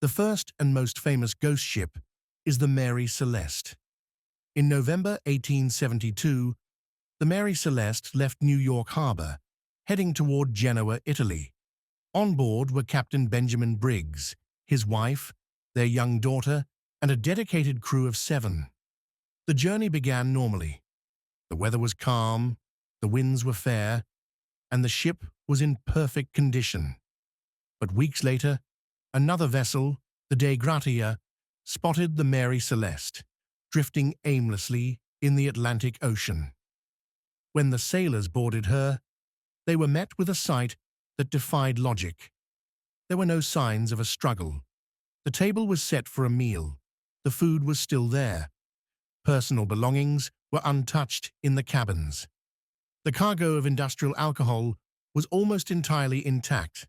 The first and most famous ghost ship is the Mary Celeste. In November 1872, the Mary Celeste left New York Harbor, heading toward Genoa, Italy. On board were Captain Benjamin Briggs, his wife, their young daughter, and a dedicated crew of 7. The journey began normally. The weather was calm, the winds were fair, and the ship was in perfect condition. But weeks later, another vessel, the Dei Gratia, spotted the Mary Celeste, drifting aimlessly in the Atlantic Ocean. When the sailors boarded her, they were met with a sight that defied logic. There were no signs of a struggle. The table was set for a meal. The food was still there. Personal belongings were untouched in the cabins. The cargo of industrial alcohol was almost entirely intact.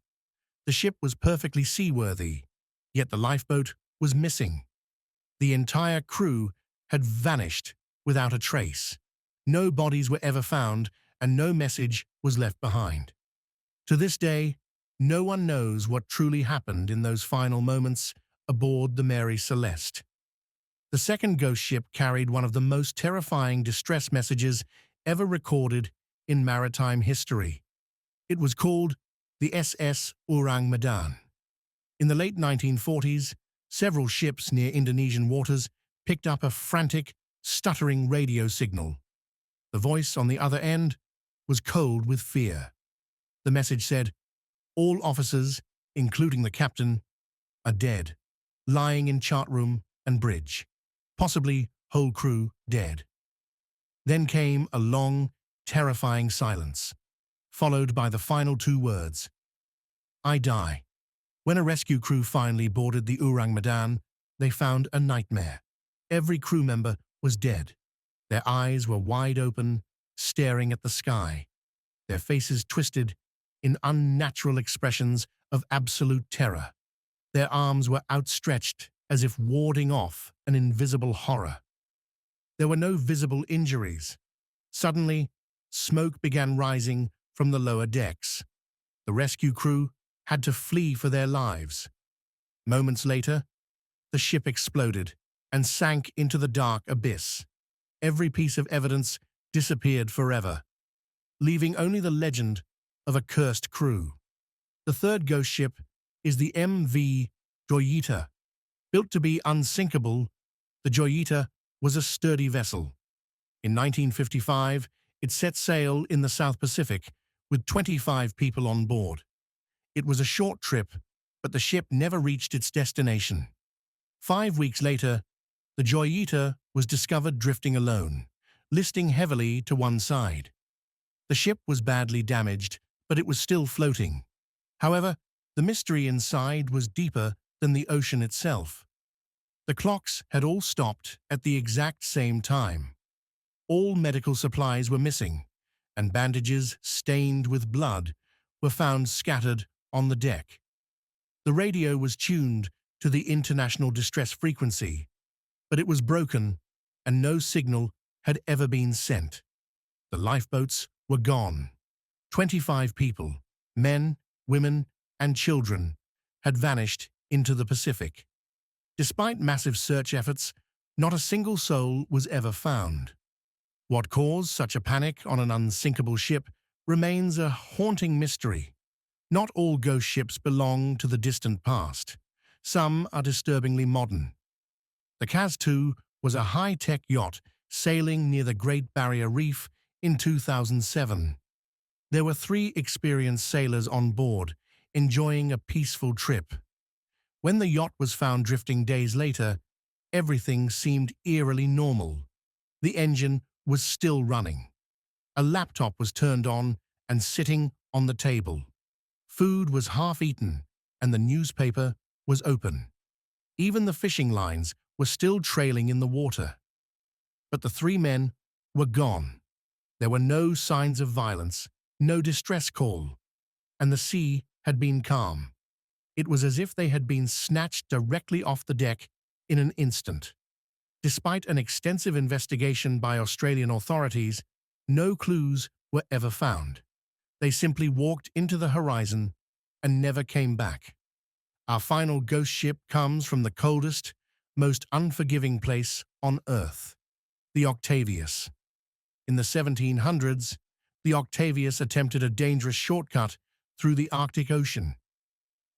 The ship was perfectly seaworthy, yet the lifeboat was missing. The entire crew had vanished without a trace. No bodies were ever found, and no message was left behind. To this day, no one knows what truly happened in those final moments aboard the Mary Celeste. The second ghost ship carried one of the most terrifying distress messages ever recorded in maritime history. It was called the SS Orang Medan. In the late 1940s, several ships near Indonesian waters picked up a frantic, stuttering radio signal. The voice on the other end was cold with fear. The message said, "All officers, including the captain, are dead, lying in chart room and bridge. Possibly whole crew dead." Then came a long, terrifying silence, followed by the final 2 words, "I die." When a rescue crew finally boarded the Orang Medan, they found a nightmare. Every crew member was dead. Their eyes were wide open, staring at the sky. Their faces twisted in unnatural expressions of absolute terror. Their arms were outstretched as if warding off an invisible horror. There were no visible injuries. Suddenly, smoke began rising from the lower decks. The rescue crew had to flee for their lives. Moments later, the ship exploded and sank into the dark abyss. Every piece of evidence disappeared forever, leaving only the legend of a cursed crew. The third ghost ship is the MV Joyita. Built to be unsinkable, the Joyita was a sturdy vessel. In 1955, it set sail in the South Pacific with 25 people on board. It was a short trip, but the ship never reached its destination. 5 weeks later, the Joyita was discovered drifting alone, listing heavily to one side. The ship was badly damaged, but it was still floating. However, the mystery inside was deeper than the ocean itself. The clocks had all stopped at the exact same time. All medical supplies were missing, and bandages stained with blood were found scattered on the deck. The radio was tuned to the international distress frequency, but it was broken and no signal had ever been sent. The lifeboats were gone. 25 people, men, women, and children, had vanished into the Pacific. Despite massive search efforts, not a single soul was ever found. What caused such a panic on an unsinkable ship remains a haunting mystery. Not all ghost ships belong to the distant past. Some are disturbingly modern. The Kaz II was a high-tech yacht sailing near the Great Barrier Reef in 2007. There were 3 experienced sailors on board, enjoying a peaceful trip. When the yacht was found drifting days later, everything seemed eerily normal. The engine was still running. A laptop was turned on and sitting on the table. Food was half-eaten, and the newspaper was open. Even the fishing lines were still trailing in the water. But the 3 men were gone. There were no signs of violence, no distress call, and the sea had been calm. It was as if they had been snatched directly off the deck in an instant. Despite an extensive investigation by Australian authorities, no clues were ever found. They simply walked into the horizon and never came back. Our final ghost ship comes from the coldest, most unforgiving place on Earth, the Octavius. In the 1700s, the Octavius attempted a dangerous shortcut through the Arctic Ocean.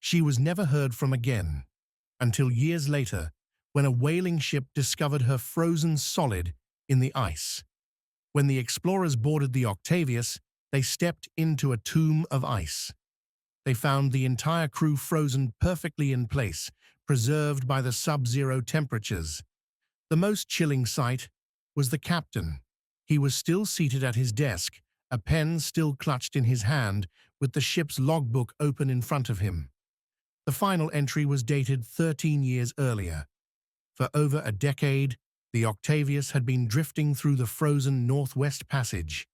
She was never heard from again, until years later, when a whaling ship discovered her frozen solid in the ice. When the explorers boarded the Octavius, they stepped into a tomb of ice. They found the entire crew frozen perfectly in place, preserved by the sub-zero temperatures. The most chilling sight was the captain. He was still seated at his desk, a pen still clutched in his hand, with the ship's logbook open in front of him. The final entry was dated 13 years earlier. For over a decade, the Octavius had been drifting through the frozen Northwest Passage,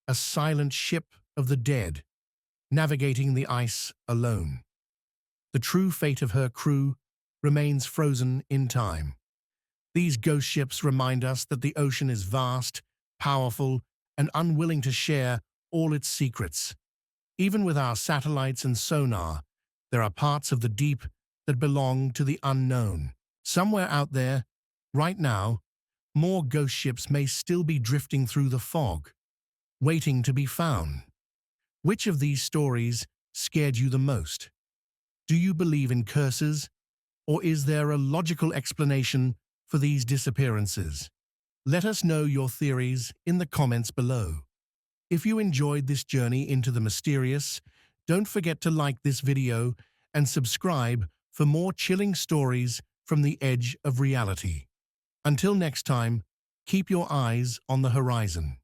a silent ship of the dead, navigating the ice alone. The true fate of her crew remains frozen in time. These ghost ships remind us that the ocean is vast, powerful, and unwilling to share all its secrets. Even with our satellites and sonar, there are parts of the deep that belong to the unknown. Somewhere out there, right now, more ghost ships may still be drifting through the fog, waiting to be found. Which of these stories scared you the most? Do you believe in curses, or is there a logical explanation for these disappearances? Let us know your theories in the comments below. If you enjoyed this journey into the mysterious, don't forget to like this video and subscribe for more chilling stories from the edge of reality. Until next time, keep your eyes on the horizon.